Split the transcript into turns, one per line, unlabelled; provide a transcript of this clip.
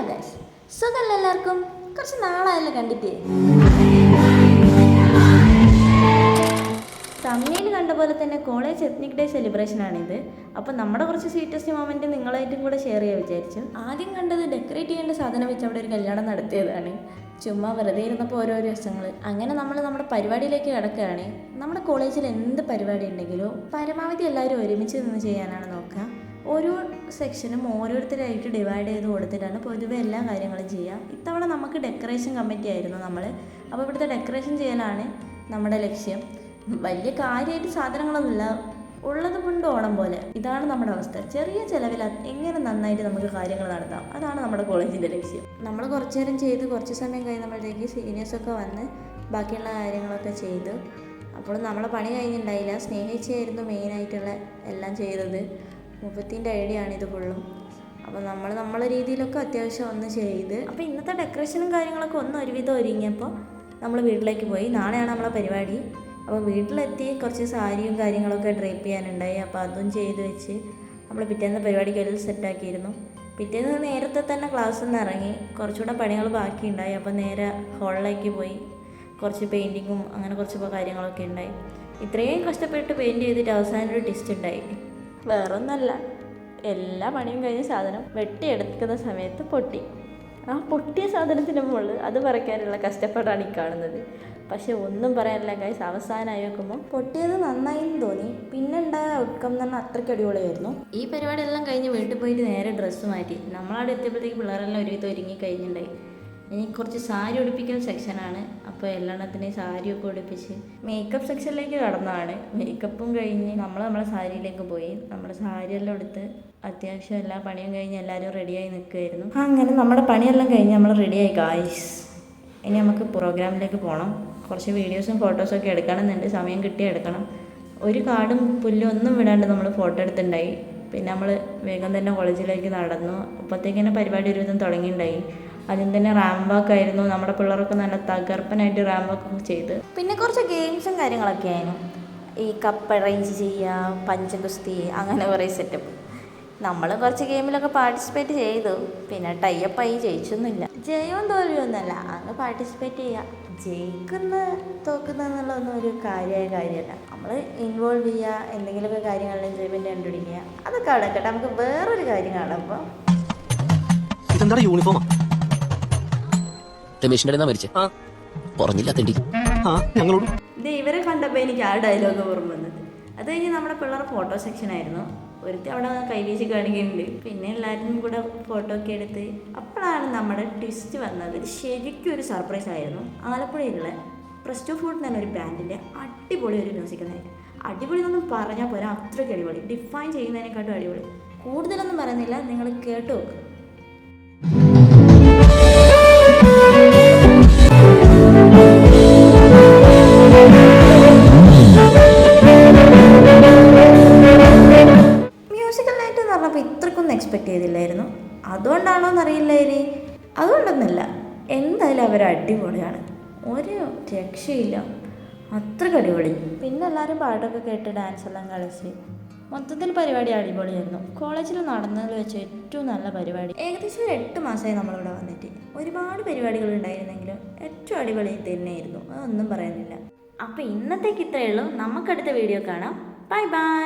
Guys, സുഖമല്ല എല്ലാവർക്കും? കുറച്ച് നാളായല്ലോ കണ്ടിട്ട്. തമിഴിൽ കണ്ട പോലെ തന്നെ കോളേജ് എത്നിക് ഡേ സെലിബ്രേഷൻ ആണിത്. അപ്പോൾ നമ്മുടെ കുറച്ച് സ്വീറ്റസ്റ്റ് മൊമെൻറ്റ് നിങ്ങളായിട്ടും കൂടെ ഷെയർ ചെയ്യാൻ വിചാരിച്ചു. ആദ്യം കണ്ടത് ഡെക്കറേറ്റ് ചെയ്യേണ്ട സാധനം വെച്ച് അവിടെ ഒരു കല്യാണം നടത്തിയതാണ്. ചുമ്മാ വെറുതെ ഇരുന്നപ്പോൾ ഓരോ രസങ്ങൾ. അങ്ങനെ നമ്മൾ നമ്മുടെ പരിപാടിയിലേക്ക് കിടക്കുകയാണ്. നമ്മുടെ കോളേജിൽ എന്ത് പരിപാടി ഉണ്ടെങ്കിലും പരമാവധി എല്ലാവരും ഒരുമിച്ച് നിന്ന് ചെയ്യാനാണ് നോക്കുക. ഓരോ സെക്ഷനും ഓരോരുത്തരായിട്ട് ഡിവൈഡ് ചെയ്ത് കൊടുത്തിട്ടാണ് പൊതുവെ എല്ലാ കാര്യങ്ങളും ചെയ്യുക. ഇത്തവണ നമുക്ക് ഡെക്കറേഷൻ കമ്മിറ്റി ആയിരുന്നു നമ്മൾ. അപ്പോൾ ഇവിടുത്തെ ഡെക്കറേഷൻ ചെയ്യാനാണ് നമ്മുടെ ലക്ഷ്യം. വലിയ കാര്യമായിട്ട് സാധനങ്ങളൊന്നുമില്ല, ഉള്ളത് കൊണ്ട് ഓണം പോലെ. ഇതാണ് നമ്മുടെ അവസ്ഥ. ചെറിയ ചിലവിൽ എങ്ങനെ നന്നായിട്ട് നമുക്ക് കാര്യങ്ങൾ നടത്താം, അതാണ് നമ്മുടെ കോളേജിൻ്റെ ലക്ഷ്യം. നമ്മൾ കുറച്ച് നേരം ചെയ്ത് കുറച്ച് സമയം കഴിയുമ്പോഴത്തേക്ക് സീനിയേഴ്സൊക്കെ വന്ന് ബാക്കിയുള്ള കാര്യങ്ങളൊക്കെ ചെയ്തു. അപ്പോൾ നമ്മളെ പണി കഴിഞ്ഞിട്ടുണ്ടായില്ല. സ്നേഹിച്ചായിരുന്നു മെയിനായിട്ടുള്ള എല്ലാം ചെയ്തത്. മുപ്പത്തിൻ്റെ ഐഡിയ ആണിത് ഫുള്ളും. അപ്പോൾ നമ്മളെ രീതിയിലൊക്കെ അത്യാവശ്യം ഒന്ന് ചെയ്ത്, അപ്പോൾ ഇന്നത്തെ ഡെക്കറേഷനും കാര്യങ്ങളൊക്കെ ഒന്ന് ഒരുവിധം ഒരുങ്ങിയപ്പോൾ നമ്മൾ വീട്ടിലേക്ക് പോയി. നാളെയാണ് നമ്മളെ പരിപാടി. അപ്പോൾ വീട്ടിലെത്തി കുറച്ച് സാരിയും കാര്യങ്ങളൊക്കെ ഡ്രേപ്പ് ചെയ്യാനുണ്ടായി. അപ്പോൾ അതും ചെയ്ത് വെച്ച് നമ്മൾ പിറ്റേന്ന് പരിപാടിക്ക് എല്ലാം സെറ്റാക്കിയിരുന്നു. പിറ്റേന്ന് നേരത്തെ തന്നെ ക്ലാസ്സിൽ നിന്ന് ഇറങ്ങി. കുറച്ചുകൂടെ പണികൾ ബാക്കിയുണ്ടായി. അപ്പോൾ നേരെ ഹാളിലേക്ക് പോയി കുറച്ച് പെയിൻറ്റിങ്ങും അങ്ങനെ കുറച്ച് കാര്യങ്ങളൊക്കെ ഉണ്ടായി. ഇത്രയും കഷ്ടപ്പെട്ട് പെയിൻറ്റ് ചെയ്തിട്ട് അവസാനം ഒരു ട്വിസ്റ്റ് ഉണ്ടായി. വേറൊന്നല്ല, എല്ലാ പണിയും കഴിഞ്ഞ സാധനം വെട്ടിയെടുക്കുന്ന സമയത്ത് പൊട്ടി. ആ പൊട്ടിയ സാധനത്തിന് മുകളിൽ അത് പറിക്കാനുള്ള കഷ്ടപ്പാടാണ് ഈ കാണുന്നത്. പക്ഷെ ഒന്നും പറയാനില്ല ഗൈസ്, അവസാനമായി വെക്കുമ്പോൾ പൊട്ടിയത് നന്നായിന്ന് തോന്നി. പിന്നെ ഉണ്ടായ ഔട്ട്കം എന്ന് പറഞ്ഞാൽ അത്രയ്ക്ക് അടിപൊളിയായിരുന്നു. ഈ പരിപാടി എല്ലാം കഴിഞ്ഞ് വീട്ടിൽ പോയിട്ട് നേരെ ഡ്രസ്സ് മാറ്റി. നമ്മളവിടെ എത്തിയപ്പോഴത്തേക്ക് പിള്ളേരെല്ലാം ഒരുവിധം ഒരുങ്ങി കഴിഞ്ഞിട്ടുണ്ടായി. ഇനി കുറച്ച് സാരി ഉടുപ്പിക്കുന്ന സെക്ഷനാണ്. അപ്പോൾ എല്ലാത്തിനെയും സാരിയൊക്കെ ഉടുപ്പിച്ച് മേക്കപ്പ് സെക്ഷനിലേക്ക് കടന്നതാണ്. മേക്കപ്പും കഴിഞ്ഞ് നമ്മളെ സാരിയിലേക്ക് പോയി. നമ്മുടെ സാരിയെല്ലാം എടുത്ത് അത്യാവശ്യം എല്ലാ പണിയും കഴിഞ്ഞ് എല്ലാവരും റെഡിയായി നിൽക്കുമായിരുന്നു. അങ്ങനെ നമ്മുടെ പണിയെല്ലാം കഴിഞ്ഞ് നമ്മൾ റെഡിയായി ഗായ്സ്. ഇനി നമുക്ക് പ്രോഗ്രാമിലേക്ക് പോകണം. കുറച്ച് വീഡിയോസും ഫോട്ടോസൊക്കെ എടുക്കണമെന്നുണ്ട്. സമയം കിട്ടിയാൽ എടുക്കണം. ഒരു കാടും പുല്ലും ഒന്നും വിടാണ്ട് നമ്മൾ ഫോട്ടോ എടുത്തിട്ടുണ്ടായി. പിന്നെ നമ്മൾ വേഗം തന്നെ കോളേജിലേക്ക് നടന്നു. അപ്പോഴത്തേക്കിനെ പരിപാടി ഒരുവിധം തുടങ്ങിയിട്ടുണ്ടായി. ആദ്യം തന്നെ റാംബാക്ക് ആയിരുന്നു. നമ്മുടെ പിള്ളേരൊക്കെ നല്ല തകർപ്പനായിട്ട് റാംബാക്കൊക്കെ ചെയ്ത്. പിന്നെ കുറച്ച് ഗെയിംസും കാര്യങ്ങളൊക്കെ ആയിരുന്നു. ഈ കപ്പ് അറേഞ്ച് ചെയ്യുക, പഞ്ചഗുസ്തി, അങ്ങനെ കുറേ സെറ്റപ്പ്. നമ്മൾ കുറച്ച് ഗെയിമിലൊക്കെ പാർട്ടിസിപ്പേറ്റ് ചെയ്തു. പിന്നെ ടൈപ്പായി ജയിച്ചൊന്നുമില്ല. ജയവും തോൽവിയൊന്നുമല്ല, അങ്ങ് പാർട്ടിസിപ്പേറ്റ് ചെയ്യുക. ജയിക്കുന്ന തോക്കുന്ന എന്നുള്ളതൊന്നും ഒരു കാര്യമല്ല. നമ്മൾ ഇൻവോൾവ് ചെയ്യുക, എന്തെങ്കിലുമൊക്കെ കാര്യങ്ങളിൽ എൻജോയ്മെൻറ്റ് കണ്ടുപിടിക്കുക. അതൊക്കെ അവിടെ നമുക്ക് വേറൊരു കാര്യം കാണാം. അപ്പോൾ
ഇതെന്താ യൂണിഫോമാ?
ഇവരെ കണ്ടപ്പോൾ എനിക്ക് ആ ഡയലോഗ് ഓർമ്മ വന്നത്. അത് കഴിഞ്ഞ് നമ്മുടെ പിള്ളേർ ഫോട്ടോ സെക്ഷൻ ആയിരുന്നു. ഒരുത്തി അവിടെ കൈവീശി കാണിക്കുന്നുണ്ട്. പിന്നെ എല്ലാവരും കൂടെ ഫോട്ടോ ഒക്കെ എടുത്ത് അപ്പോഴാണ് നമ്മുടെ ട്വിസ്റ്റ് വന്നത്. ശരിക്കും ഒരു സർപ്രൈസ് ആയിരുന്നു. ആലപ്പുഴയിലുള്ള പ്രസ്റ്റോ ഫുഡ് എന്ന് പറഞ്ഞ ഒരു ബാൻഡിൻ്റെ അടിപൊളി ഒരു മ്യൂസിക് ആയിരുന്നു. അടിപൊളി എന്നൊന്നും പറഞ്ഞാൽ പോരാ, അത്രയ്ക്ക് അടിപൊളി. ഡിഫൈൻ ചെയ്യുന്നതിനെക്കാട്ടും അടിപൊളി. കൂടുതലൊന്നും പറയുന്നില്ല, നിങ്ങൾ കേട്ടു നോക്ക്. അപ്പോൾ ഇത്രക്കൊന്നും എക്സ്പെക്റ്റ് ചെയ്തില്ലായിരുന്നു. അതുകൊണ്ടാണോ എന്നറിയില്ല. ഇനി അതുകൊണ്ടൊന്നുമല്ല, എന്തായാലും അവർ അടിപൊളിയാണ്. ഒരു രക്ഷയില്ല, അത്രയ്ക്ക് അടിപൊളി. പിന്നെ എല്ലാവരും പാട്ടൊക്കെ കേട്ട് ഡാൻസെല്ലാം കളിച്ച് മൊത്തത്തിൽ പരിപാടി അടിപൊളിയായിരുന്നു. കോളേജിൽ നടന്നതിൽ വെച്ച് ഏറ്റവും നല്ല പരിപാടി. ഏകദേശം 8 മാസമായി നമ്മളിവിടെ വന്നിട്ട്. ഒരുപാട് പരിപാടികൾ ഉണ്ടായിരുന്നെങ്കിലും ഏറ്റവും അടിപൊളി തന്നെയായിരുന്നു. അതൊന്നും പറയാനില്ല. അപ്പോൾ ഇന്നത്തേക്ക് ഇത്രയേ ഉള്ളൂ. നമുക്കടുത്ത വീഡിയോ കാണാം. Bye bye.